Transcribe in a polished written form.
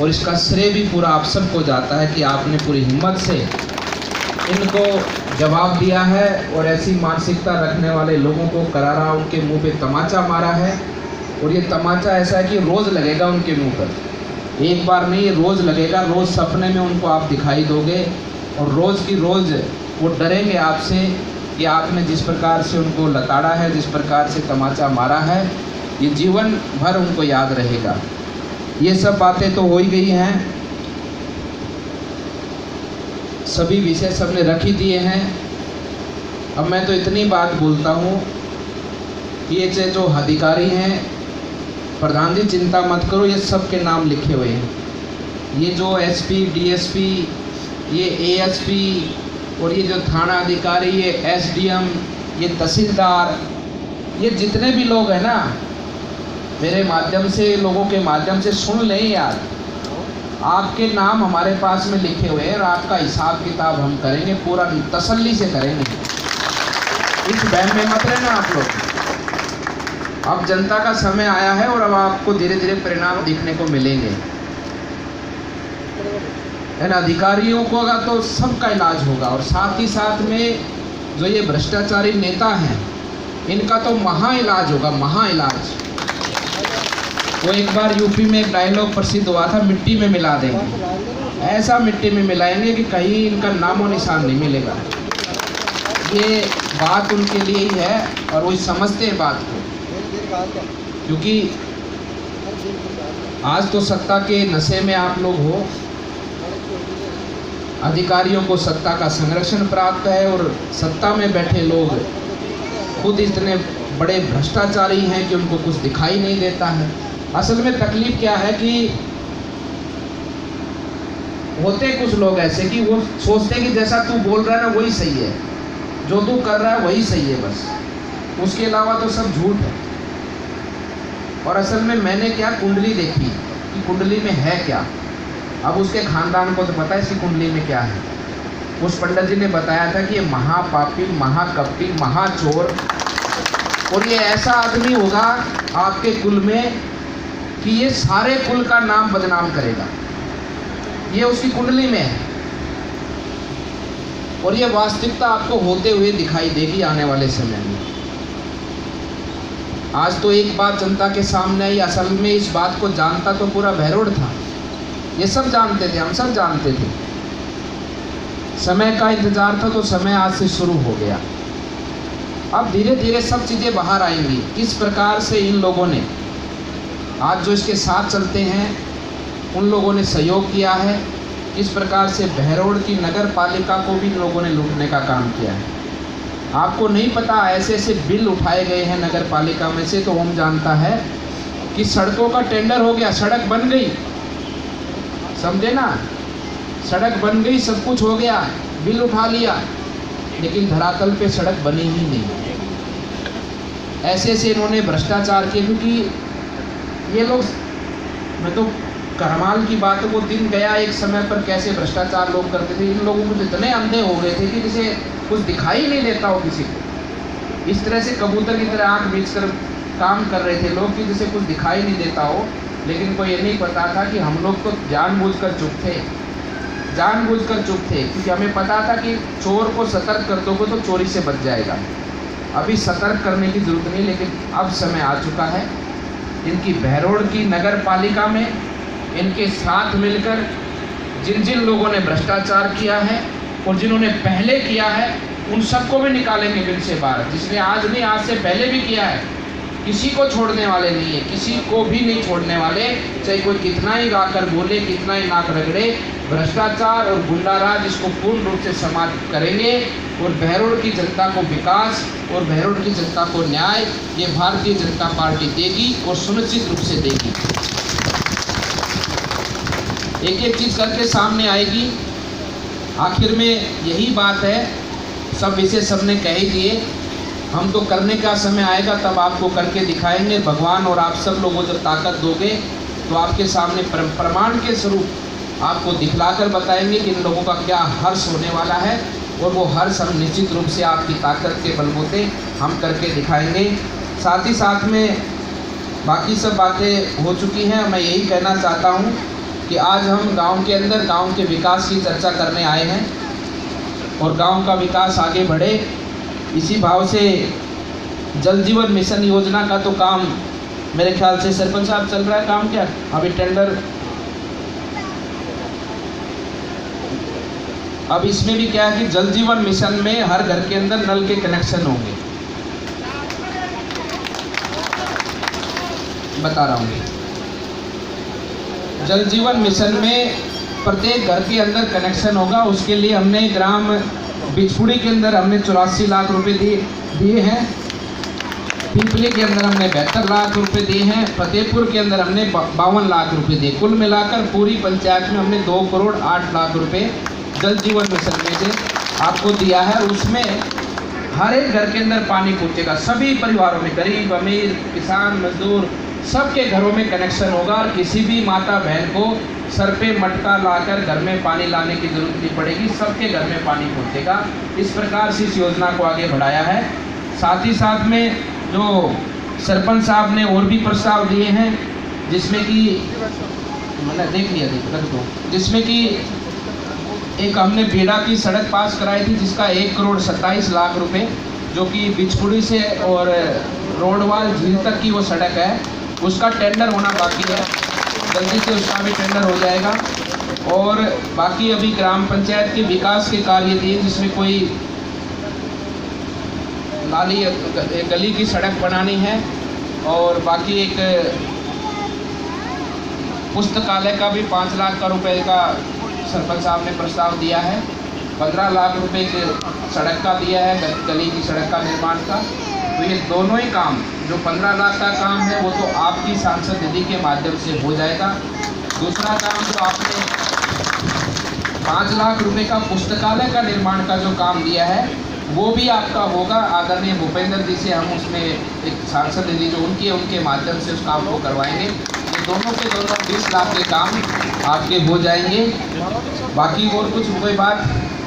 और इसका श्रेय भी पूरा आप सबको जाता है कि आपने पूरी हिम्मत से इनको जवाब दिया है और ऐसी मानसिकता रखने वाले लोगों को करारा उनके मुंह पे तमाचा मारा है। और ये तमाचा ऐसा है कि रोज़ लगेगा उनके मुंह पर, एक बार नहीं, रोज़ लगेगा। रोज़ सपने में उनको आप दिखाई दोगे और रोज़ की रोज़ वो डरेंगे आपसे कि आपने जिस प्रकार से उनको लताड़ा है, जिस प्रकार से तमाचा मारा है, ये जीवन भर उनको याद रहेगा। ये सब बातें तो हो ही गई हैं, सभी विषय सबने रख ही दिए हैं। अब मैं तो इतनी बात बोलता हूँ कि ये जो अधिकारी हैं, प्रधान जी चिंता मत करो, ये सब के नाम लिखे हुए हैं। ये जो एसपी, डीएसपी, ये एएसपी और ये जो थाना अधिकारी, ये एसडीएम, ये तहसीलदार, ये जितने भी लोग हैं ना, मेरे माध्यम से, लोगों के माध्यम से सुन लें यार, आपके नाम हमारे पास में लिखे हुए हैं और आपका हिसाब किताब हम करेंगे, पूरा तसल्ली से करेंगे। इस वहम में मत रहना आप लोग। अब जनता का समय आया है और अब आपको धीरे धीरे परिणाम दिखने को मिलेंगे, है ना। अधिकारियों को का तो सबका इलाज होगा और साथ ही साथ में जो ये भ्रष्टाचारी नेता हैं, इनका तो महा इलाज होगा, महा इलाज। वो एक बार यूपी में एक डायलॉग प्रसिद्ध हुआ था, मिट्टी में मिला देंगे। ऐसा मिट्टी में मिलाएंगे कि कहीं इनका नामो निशान नहीं मिलेगा। ये बात उनके लिए ही है और वो समझते हैं बात को, क्योंकि आज तो सत्ता के नशे में आप लोग हो। अधिकारियों को सत्ता का संरक्षण प्राप्त है और सत्ता में बैठे लोग खुद इतने बड़े भ्रष्टाचारी हैं कि उनको कुछ दिखाई नहीं देता है। असल में तकलीफ क्या है कि होते कुछ लोग ऐसे कि वो सोचते हैं कि जैसा तू बोल रहा है ना वही सही है, जो तू कर रहा है वही सही है, बस उसके अलावा तो सब झूठ है। और असल में मैंने क्या कुंडली देखी कि कुंडली में है क्या। अब उसके खानदान को तो पता है इसकी कुंडली में क्या है। उस पंडित जी ने बताया था कि ये महापापी, महाकपटी, महाचोर और ये ऐसा आदमी होगा आपके कुल में कि ये सारे कुल का नाम बदनाम करेगा। ये उसकी कुंडली में है और ये वास्तविकता आपको होते हुए दिखाई देगी आने वाले समय में। आज तो एक बात जनता के सामने आई, असल में इस बात को जानता तो पूरा बहरोड था, ये सब जानते थे, हम सब जानते थे। समय का इंतजार था तो समय आज से शुरू हो गया। अब धीरे धीरे सब चीज़ें बाहर आएंगी, किस प्रकार से इन लोगों ने आज जो इसके साथ चलते हैं उन लोगों ने सहयोग किया है, किस प्रकार से बहरोड की नगर पालिका को भी इन लोगों ने लूटने का काम किया है। आपको नहीं पता, ऐसे ऐसे बिल उठाए गए हैं नगर पालिका में से, तो हम जानता है कि सड़कों का टेंडर हो गया, सड़क बन गई, समझे ना, सड़क बन गई, सब कुछ हो गया, बिल उठा लिया, लेकिन धरातल पे सड़क बनी ही नहीं। ऐसे ऐसे इन्होंने भ्रष्टाचार किए, क्योंकि ये लोग, मैं तो करमाल की बात है, वो दिन गया एक समय पर कैसे भ्रष्टाचार लोग करते थे। इन लोगों को इतने अंधे हो गए थे कि जैसे कुछ दिखाई नहीं देता हो किसी को। इस तरह से कबूतर की तरह आँख मीच कर काम कर रहे थे लोग कि जैसे कुछ दिखाई नहीं देता हो, लेकिन को ये नहीं पता था कि हम लोग तो जानबूझकर चुप थे, जानबूझकर चुप थे, क्योंकि हमें पता था कि चोर को सतर्क कर दोगे तो चोरी से बच जाएगा। अभी सतर्क करने की जरूरत नहीं, लेकिन अब समय आ चुका है। इनकी बहरोड की नगर पालिका में इनके साथ मिलकर जिन जिन लोगों ने भ्रष्टाचार किया है और जिन्होंने पहले किया है, उन सबको भी निकालेंगे बिल से बाहर। जिसने आज नहीं, आज से पहले भी किया है, किसी को छोड़ने वाले नहीं है, किसी को भी नहीं छोड़ने वाले, चाहे कोई कितना ही गाकर बोले, कितना ही नाक रगड़े। भ्रष्टाचार और गुंडाराज इसको पूर्ण रूप से समाप्त करेंगे और बहरोड की जनता को विकास और बहरोड की जनता को न्याय ये भारतीय जनता पार्टी देगी और सुनिश्चित रूप से देगी। एक एक चीज़ करके सामने आएगी। आखिर में यही बात है, सब विषय सबने कह ही दिए, हम तो करने का समय आएगा तब आपको करके दिखाएंगे। भगवान और आप सब लोगों जब ताकत दोगे तो आपके सामने प्रमाण के स्वरूप आपको दिखलाकर बताएंगे कि इन लोगों का क्या हर्ष होने वाला है, और वो हर्ष हम निश्चित रूप से आपकी ताकत के बलबूते हम करके दिखाएंगे। साथ ही साथ में बाकी सब बातें हो चुकी हैं। मैं यही कहना चाहता हूँ कि आज हम गांव के अंदर गांव के विकास की चर्चा करने आए हैं और गांव का विकास आगे बढ़े, इसी भाव से जल जीवन मिशन योजना का तो काम मेरे ख्याल से सरपंच साहब चल रहा है काम, क्या अभी टेंडर, अब इसमें भी क्या है कि जल जीवन मिशन में हर घर के अंदर नल के कनेक्शन होंगे, बता रहा हूँ। जल जीवन मिशन में प्रत्येक घर के अंदर कनेक्शन होगा। उसके लिए हमने ग्राम बिछपुड़ी के अंदर हमने 84 लाख रुपए दिए हैं, पिपली के अंदर हमने 72 लाख रुपए दिए हैं, फतेहपुर के अंदर हमने 52 लाख रुपए दिए। कुल मिलाकर पूरी पंचायत में हमने 2 करोड़ 8 लाख रुपए जल जीवन मिशन में से आपको दिया है। उसमें हर एक घर के अंदर पानी पहुँचेगा, सभी परिवारों में, गरीब अमीर किसान मजदूर सबके घरों में कनेक्शन होगा और किसी भी माता बहन को सर पे मटका लाकर घर में पानी लाने की जरूरत नहीं पड़ेगी, सबके घर में पानी पहुँचेगा। इस प्रकार से इस योजना को आगे बढ़ाया है। साथ ही साथ में जो सरपंच साहब ने और भी प्रस्ताव दिए हैं, जिसमें कि मैंने देख लिया जिसमें कि एक हमने बेड़ा की सड़क पास कराई थी जिसका 1 करोड़ 27 लाख रुपए, जो कि बिछपुड़ी से और रोडवाल झील तक की वो सड़क है, उसका टेंडर होना बाकी है, जल्दी से उसका भी टेंडर हो जाएगा। और बाकी अभी ग्राम पंचायत के विकास के कार्य दिए, जिसमें कोई नाली गली की सड़क बनानी है और बाकी एक पुस्तकालय का भी 5 लाख का रुपए का सरपंच साहब ने प्रस्ताव दिया है। 15 लाख रुपए के सड़क का दिया है, गली की सड़क का निर्माण का। तो ये दोनों ही काम, जो 15 लाख का काम है वो तो आपकी सांसद निधि के माध्यम से हो जाएगा। दूसरा काम जो आपने 5 लाख रुपए का पुस्तकालय का निर्माण का जो काम दिया है वो भी आपका होगा। आदरणीय भूपेंद्र जी से हम उसमें एक सांसद निधि जो उनके माध्यम से उस काम को करवाएंगे। ये दोनों के 20 लाख के काम आपके हो जाएंगे। बाकी और कुछ कोई बात